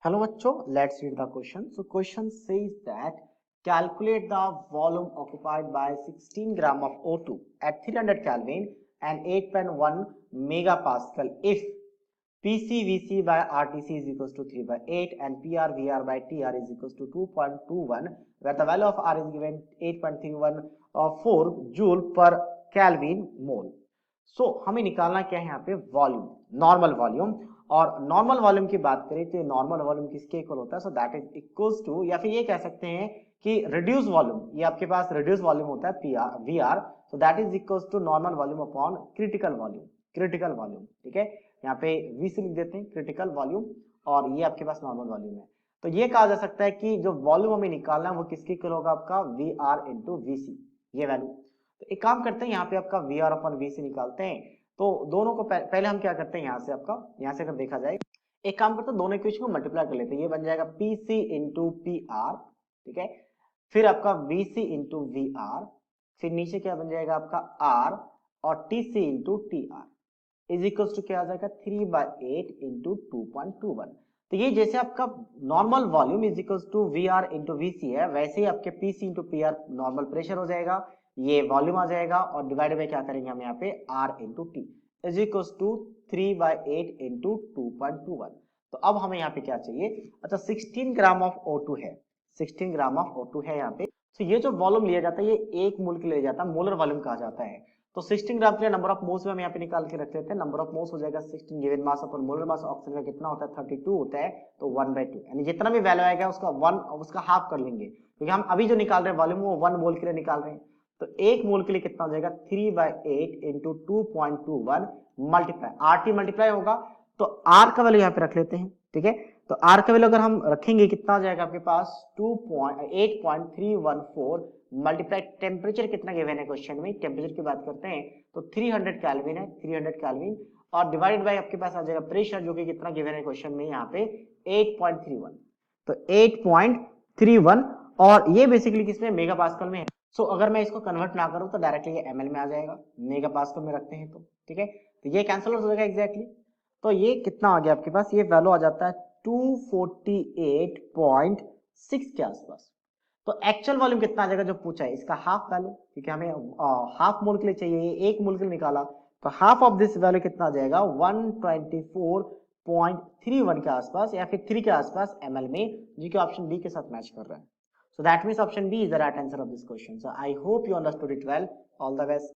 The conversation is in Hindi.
Hello बच्चों, let's read the question. So question says that calculate the volume occupied by 16 gram of O2 at 300 Kelvin and 8.1 megapascal if PCVC by RTC is equals to 3 by 8 and PRVR by TR is equals to 2.21 where the value of R is given 8.314 joule per Kelvin mole. सो हमें निकालना क्या है यहाँ पे वॉल्यूम, नॉर्मल वॉल्यूम। और नॉर्मल वॉल्यूम की बात करें तो नॉर्मल वॉल्यूम किसके इक्वल होता है? So that is equals to, या फिर ये कह सकते हैं कि रिड्यूस वॉल्यूम, ये आपके पास रिड्यूस वॉल्यूम होता है PR VR, so that is equals to normal volume upon critical volume. Critical volume, ठीक है, यहाँ पे वीसी लिख देते हैं, क्रिटिकल वॉल्यूम, और ये आपके पास नॉर्मल वॉल्यूम है। तो ये कहा जा सकता है कि जो वॉल्यूम हमें निकालना है वो किसके इक्वल होगा? आपका वी आर इंटू वीसी, ये वैल्यू। तो एक काम करते हैं, यहाँ पे आपका वी आर अपॉन वीसी निकालते हैं। तो दोनों को पहले हम क्या करते हैं, यहाँ से आपका, यहाँ से अगर देखा जाए, एक काम करते हैं, दोनों इक्वेशन को मल्टीप्लाई कर लेते हैं। ये बन जाएगा पीसी इंटू पी आर, ठीक है, फिर आपका वीसी इंटू वी आर, फिर नीचे क्या बन जाएगा आपका आर, और TC into T R is equal to क्या आ जाएगा 3/8 इंटू 2.21। तो ये जैसे आपका normal volume is equal to V R into VC है, वैसे ही आपके PC into P R normal pressure हो जाएगा, ये वॉल्यूम आ जाएगा, और डिवाइड बाय क्या करेंगे हम यहाँ पे R into T is equal to 3/8 into 2.21। तो अब हमें यहाँ पे क्या चाहिए? अच्छा, 16 ग्राम ऑफ O2 है, 16 ग्राम ऑफ O2 है यहाँ पे। तो ये जो वॉल्यूम लिया जाता है ये एक मोल के लिए जाता है, मोलर वॉल्यूम कहा जाता है। तो 16 ग्राम के लिए नंबर ऑफ मोल्स में हम यहाँ पे निकाल के रख लेते हैं। नंबर ऑफ मोल्स हो जाएगा 16 given mass upon molar mass, oxygen का कितना होता है 32 होता है, तो 1/2, यानी जितना भी वैल्यू आएगा उसका 1 उसका हाफ कर लेंगे, क्योंकि हम अभी जो निकाल रहे हैं वॉल्यूम वो 1 मोल के लिए निकाल रहे हैं। तो एक मोल के लिए कितना हो जाएगा 3/8 इंटू 2.21 मल्टीप्लाई आरटी मल्टीप्लाई होगा, तो आर का वैल्यू यहाँ पे रख लेते हैं, ठीक है। तो आर का वैल्यू अगर हम रखेंगे कितना हो जाएगा आपके पास 8.314 मल्टीप्लाई टेम्परेचर कितना गिवन है क्वेश्चन में, टेम्परेचर की बात करते हैं तो 300 केल्विन है, 300 केल्विन, और डिवाइडेड बाय आपके पास आ जाएगा प्रेशर जो कि कितना गिवन है क्वेश्चन में यहाँ पे 8.31, तो 8.31, और ये बेसिकली किसमें मेगा पास्कल में है। सो अगर मैं इसको कन्वर्ट ना करूं तो डायरेक्टली ये एमएल में आ जाएगा, मेगा पास्कल में रखते हैं तो, ठीक है, तो ये कैंसिल हो जाएगा एग्जैक्टली। तो ये कितना आ गया आपके पास, ये वैल्यू आ जाता है 248.6 के आसपास। तो एक्चुअल वॉल्यूम कितना आ जाएगा जो पूछा है, इसका हाफ वैल्यू, क्योंकि हमें हाफ मोल के लिए चाहिए, एक मोल के लिए निकाला, तो हाफ ऑफ दिस वैल्यू कितना आ जाएगा 124.31 के आसपास, या फिर 3 के आसपास एमएल में, जो कि ऑप्शन बी के साथ मैच कर रहा है। So that means option B is the right answer of this question. So I hope you understood it well. All the best.